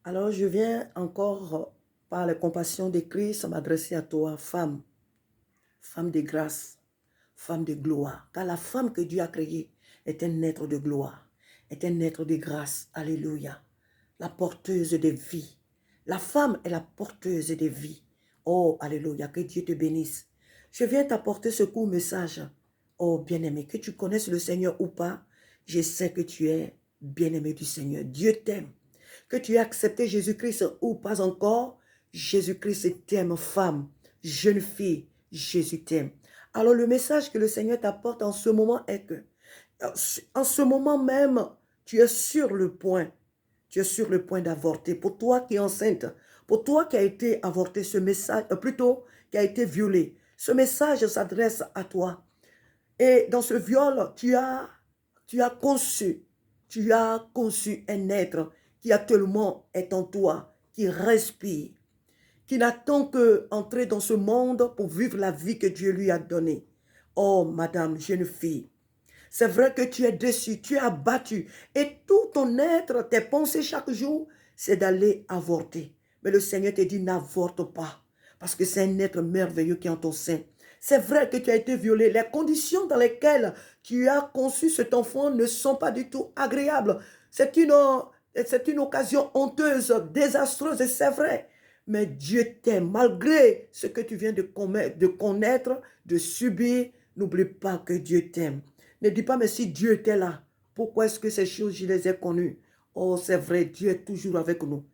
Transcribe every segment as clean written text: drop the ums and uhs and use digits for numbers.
Alors, je viens encore par la compassion de Christ m'adresser à toi, femme, femme de grâce, femme de gloire. Car la femme que Dieu a créée est un être de gloire, est un être de grâce. Alléluia. La porteuse de vie. La femme est la porteuse de vie. Oh, alléluia, que Dieu te bénisse. Je viens t'apporter ce court message. Oh, bien-aimé, que tu connaisses le Seigneur ou pas, je sais que tu es bien-aimé du Seigneur. Dieu t'aime. Que tu aies accepté Jésus-Christ ou pas encore, Jésus-Christ t'aime, femme, jeune fille, Jésus t'aime. Alors le message que le Seigneur t'apporte en ce moment est que, en ce moment même, tu es sur le point, d'avorter. Pour toi qui es enceinte, pour toi qui a été avorté, ce message, plutôt qui a été violé, ce message s'adresse à toi. Et dans ce viol, tu as conçu un être qui actuellement est en toi, qui respire, qui n'attend que entrer dans ce monde pour vivre la vie que Dieu lui a donnée. Oh, madame, jeune fille, c'est vrai que tu es déçue, tu es abattue, et tout ton être, tes pensées chaque jour, c'est d'aller avorter. Mais le Seigneur te dit, n'avorte pas, parce que c'est un être merveilleux qui est en ton sein. C'est vrai que tu as été violé. Les conditions dans lesquelles tu as conçu cet enfant ne sont pas du tout agréables. C'est une occasion honteuse, désastreuse, et c'est vrai. Mais Dieu t'aime, malgré ce que tu viens de connaître, de subir. N'oublie pas que Dieu t'aime. Ne dis pas, mais si Dieu était là, pourquoi est-ce que ces choses, je les ai connues? Oh, c'est vrai, Dieu est toujours avec nous.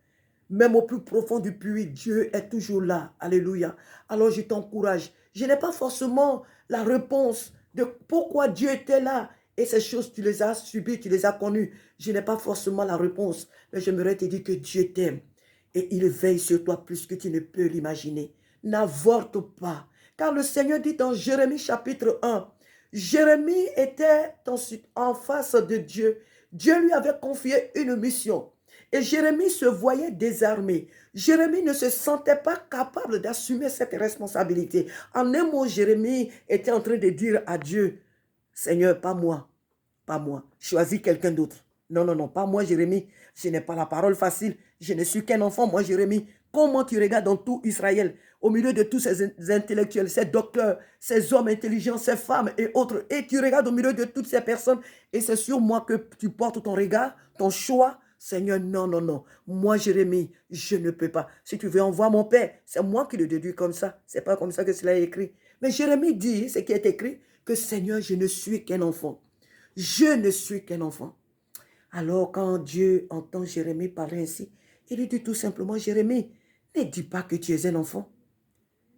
Même au plus profond du puits, Dieu est toujours là. Alléluia. Alors je t'encourage. Je n'ai pas forcément la réponse de pourquoi Dieu était là. Et ces choses, tu les as subies, tu les as connues. Je n'ai pas forcément la réponse. Mais j'aimerais te dire que Dieu t'aime. Et il veille sur toi plus que tu ne peux l'imaginer. N'avorte pas. Car le Seigneur dit dans Jérémie chapitre 1, Jérémie était en face de Dieu. Dieu lui avait confié une mission. Et Jérémie se voyait désarmé. Jérémie ne se sentait pas capable d'assumer cette responsabilité. En un mot, Jérémie était en train de dire à Dieu, Seigneur, pas moi, pas moi, choisis quelqu'un d'autre. Non, non, non, pas moi, Jérémie. Je n'ai pas la parole facile. Je ne suis qu'un enfant, moi, Jérémie. Comment tu regardes dans tout Israël, au milieu de tous ces intellectuels, ces docteurs, ces hommes intelligents, ces femmes et autres, et tu regardes au milieu de toutes ces personnes, et c'est sur moi que tu portes ton regard, ton choix. Seigneur, non, non, non. Moi, Jérémie, je ne peux pas. Si tu veux, envoie mon père. C'est moi qui le déduis comme ça. C'est pas comme ça que cela est écrit. Mais Jérémie dit, ce qui est écrit, que Seigneur, je ne suis qu'un enfant. Je ne suis qu'un enfant. Alors, quand Dieu entend Jérémie parler ainsi, il lui dit tout simplement, Jérémie, ne dis pas que tu es un enfant.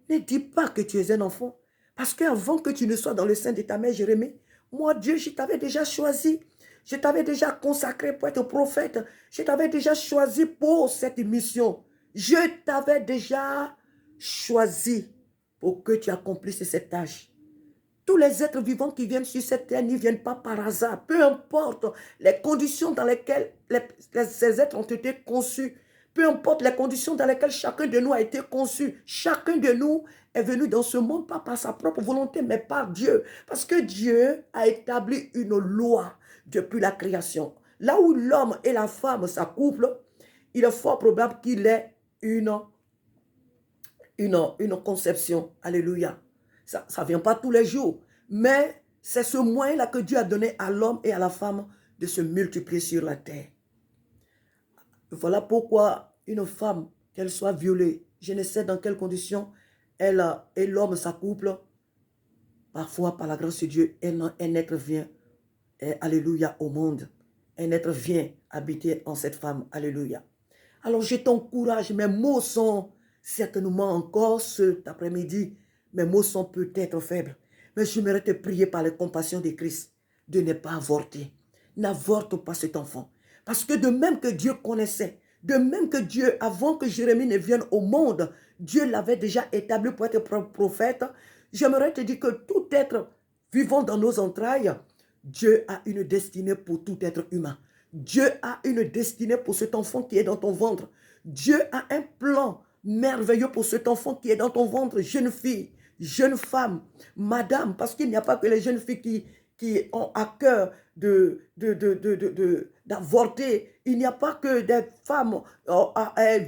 Ne dis pas que tu es un enfant. Parce qu'avant que tu ne sois dans le sein de ta mère, Jérémie, moi, Dieu, je t'avais déjà choisi. Je t'avais déjà consacré pour être prophète. Je t'avais déjà choisi pour cette mission. Je t'avais déjà choisi pour que tu accomplisses cette tâche. Tous les êtres vivants qui viennent sur cette terre n'y viennent pas par hasard. Peu importe les conditions dans lesquelles ces êtres ont été conçus. Peu importe les conditions dans lesquelles chacun de nous a été conçu. Chacun de nous est venu dans ce monde, pas par sa propre volonté, mais par Dieu. Parce que Dieu a établi une loi depuis la création. Là où l'homme et la femme s'accouplent, il est fort probable qu'il ait une conception. Alléluia. Ça ne vient pas tous les jours. Mais c'est ce moyen-là que Dieu a donné à l'homme et à la femme de se multiplier sur la terre. Voilà pourquoi une femme, qu'elle soit violée, je ne sais dans quelles conditions elle et l'homme s'accouplent. Parfois, par la grâce de Dieu, un être vient, alléluia, au monde. Un être vient habiter en cette femme. Alléluia. Alors, je t'encourage. Mes mots sont certainement encore cet après-midi. Mes mots sont peut-être faibles. Mais j'aimerais te prier par la compassion de Christ de ne pas avorter. N'avorte pas cet enfant. Parce que de même que Dieu connaissait, de même que Dieu, avant que Jérémie ne vienne au monde, Dieu l'avait déjà établi pour être prophète. J'aimerais te dire que tout être vivant dans nos entrailles, Dieu a une destinée pour tout être humain. Dieu a une destinée pour cet enfant qui est dans ton ventre. Dieu a un plan merveilleux pour cet enfant qui est dans ton ventre, jeune fille, jeune femme, madame, parce qu'il n'y a pas que les jeunes filles qui ont à cœur d'avorter. Il n'y a pas que des femmes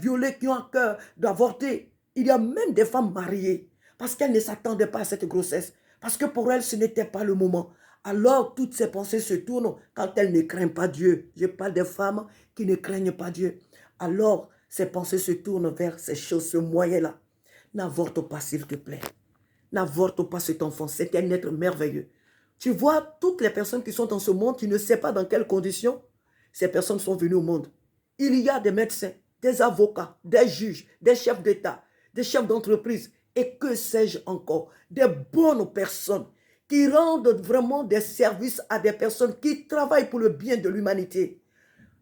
violées qui ont à cœur d'avorter. Il y a même des femmes mariées parce qu'elles ne s'attendaient pas à cette grossesse. Parce que pour elles, ce n'était pas le moment. Alors, toutes ces pensées se tournent quand elles ne craignent pas Dieu. Je parle des femmes qui ne craignent pas Dieu. Alors, ces pensées se tournent vers ces choses, ce moyen-là. N'avorte pas, s'il te plaît. N'avorte pas cet enfant. C'est un être merveilleux. Tu vois, toutes les personnes qui sont dans ce monde, tu ne sais pas dans quelles conditions ces personnes sont venues au monde. Il y a des médecins, des avocats, des juges, des chefs d'État, des chefs d'entreprise et que sais-je encore, des bonnes personnes qui rendent vraiment des services à des personnes qui travaillent pour le bien de l'humanité.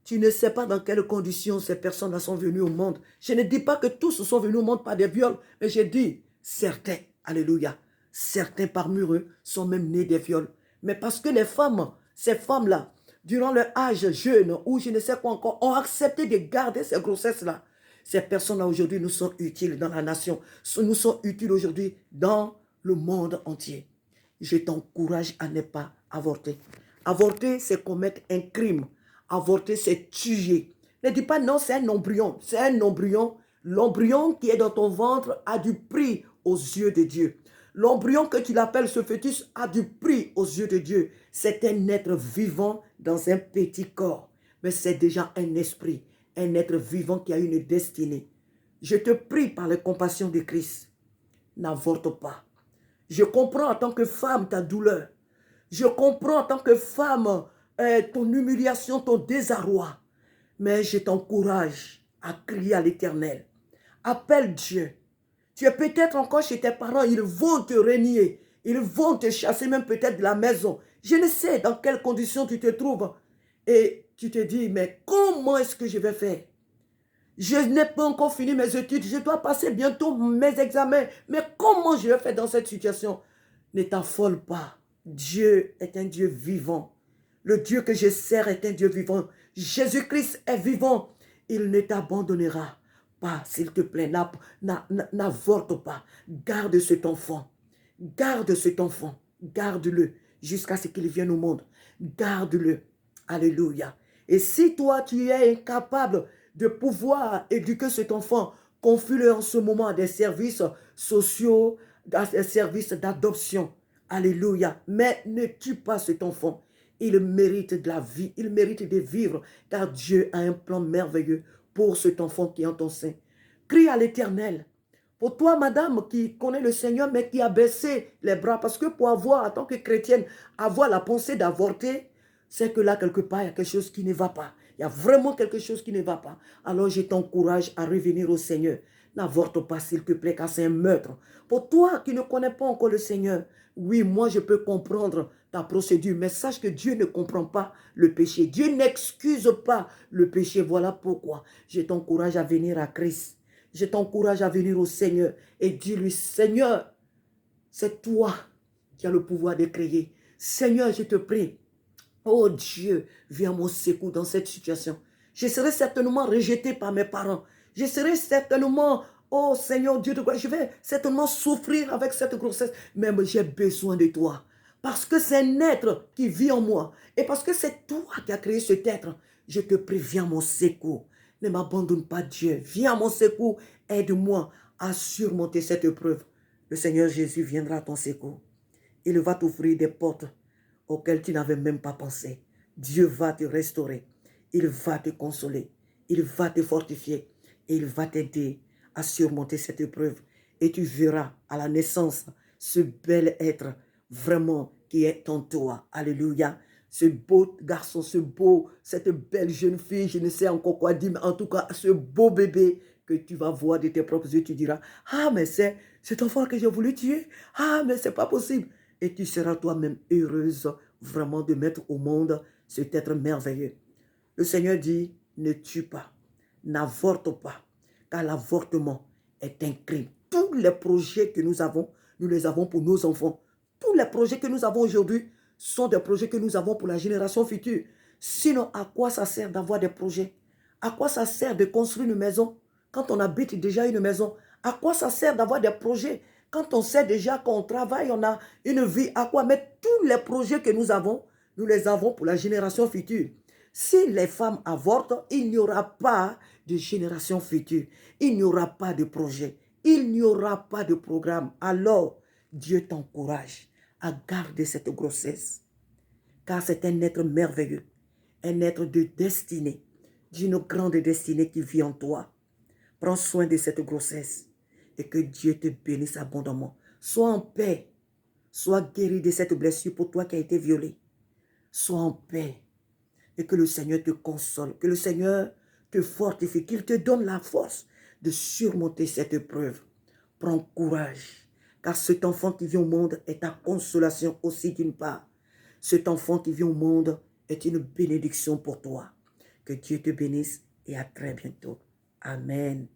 Tu ne sais pas dans quelles conditions ces personnes-là sont venues au monde. Je ne dis pas que tous sont venus au monde par des viols, mais je dis certains, alléluia, certains parmi eux sont même nés des viols. Mais parce que les femmes, ces femmes-là, durant leur âge jeune ou je ne sais quoi encore, ont accepté de garder ces grossesses-là. Ces personnes-là aujourd'hui nous sont utiles dans la nation, nous sont utiles aujourd'hui dans le monde entier. Je t'encourage à ne pas avorter. Avorter, c'est commettre un crime. Avorter, c'est tuer. Ne dis pas non, c'est un embryon. C'est un embryon. L'embryon qui est dans ton ventre a du prix aux yeux de Dieu. L'embryon que tu l'appelles ce fœtus a du prix aux yeux de Dieu. C'est un être vivant dans un petit corps. Mais c'est déjà un esprit, un être vivant qui a une destinée. Je te prie par la compassion de Christ, n'avorte pas. Je comprends en tant que femme ta douleur. Je comprends en tant que femme ton humiliation, ton désarroi. Mais je t'encourage à crier à l'Éternel. Appelle Dieu. Tu es peut-être encore chez tes parents, ils vont te renier. Ils vont te chasser même peut-être de la maison. Je ne sais dans quelles conditions tu te trouves. Et tu te dis, mais comment est-ce que je vais faire? Je n'ai pas encore fini mes études. Je dois passer bientôt mes examens. Mais comment je vais faire dans cette situation? Ne t'affole pas. Dieu est un Dieu vivant. Le Dieu que je sers est un Dieu vivant. Jésus-Christ est vivant. Il ne t'abandonnera pas, s'il te plaît. N'avorte pas. Garde cet enfant. Garde cet enfant. Garde-le jusqu'à ce qu'il vienne au monde. Garde-le. Alléluia. Et si toi, tu es incapable de pouvoir éduquer cet enfant, confie-le en ce moment à des services sociaux, à des services d'adoption. Alléluia. Mais ne tue pas cet enfant. Il mérite de la vie, il mérite de vivre, car Dieu a un plan merveilleux pour cet enfant qui est en ton sein. Crie à l'Éternel. Pour toi, madame, qui connaît le Seigneur, mais qui a baissé les bras, parce que pour avoir, en tant que chrétienne, avoir la pensée d'avorter, c'est que là, quelque part, il y a quelque chose qui ne va pas. Il y a vraiment quelque chose qui ne va pas. Alors, je t'encourage à revenir au Seigneur. N'avorte pas, s'il te plaît, car c'est un meurtre. Pour toi qui ne connais pas encore le Seigneur, oui, moi, je peux comprendre ta procédure, mais sache que Dieu ne comprend pas le péché. Dieu n'excuse pas le péché. Voilà pourquoi je t'encourage à venir à Christ. Je t'encourage à venir au Seigneur et dis-lui, Seigneur, c'est toi qui as le pouvoir de créer. Seigneur, je te prie. Oh Dieu, viens à mon secours dans cette situation. Je serai certainement rejeté par mes parents. Je serai certainement, oh Seigneur Dieu de gloire, je vais certainement souffrir avec cette grossesse. Mais j'ai besoin de toi. Parce que c'est un être qui vit en moi. Et parce que c'est toi qui as créé cet être. Je te prie, viens à mon secours. Ne m'abandonne pas Dieu. Viens à mon secours. Aide-moi à surmonter cette épreuve. Le Seigneur Jésus viendra à ton secours. Il va t'ouvrir des portes auquel tu n'avais même pas pensé. Dieu va te restaurer. Il va te consoler. Il va te fortifier. Et il va t'aider à surmonter cette épreuve. Et tu verras à la naissance ce bel être vraiment qui est en toi. Alléluia. Ce beau garçon, cette belle jeune fille, je ne sais encore quoi dire, mais en tout cas, ce beau bébé que tu vas voir de tes propres yeux, tu diras, ah, mais c'est cet enfant que j'ai voulu tuer. Ah, mais c'est pas possible. Et tu seras toi-même heureuse vraiment de mettre au monde cet être merveilleux. Le Seigneur dit, ne tue pas, n'avorte pas, car l'avortement est un crime. Tous les projets que nous les avons pour nos enfants. Tous les projets que nous avons aujourd'hui sont des projets que nous avons pour la génération future. Sinon, à quoi ça sert d'avoir des projets? À quoi ça sert de construire une maison quand on habite déjà une maison? À quoi ça sert d'avoir des projets quand on sait déjà qu'on travaille, on a une vie? À quoi? Mais tous les projets que nous avons nous les avons pour la génération future. Si les femmes avortent, il n'y aura pas de génération future. Il n'y aura pas de projet. Il n'y aura pas de programme. Alors, Dieu t'encourage à garder cette grossesse. Car c'est un être merveilleux. Un être de destinée. D'une grande destinée qui vit en toi. Prends soin de cette grossesse. Et que Dieu te bénisse abondamment. Sois en paix. Sois guéri de cette blessure pour toi qui a été violée. Sois en paix. Et que le Seigneur te console. Que le Seigneur te fortifie. Qu'il te donne la force de surmonter cette épreuve. Prends courage. Car cet enfant qui vient au monde est ta consolation aussi d'une part. Cet enfant qui vient au monde est une bénédiction pour toi. Que Dieu te bénisse et à très bientôt. Amen.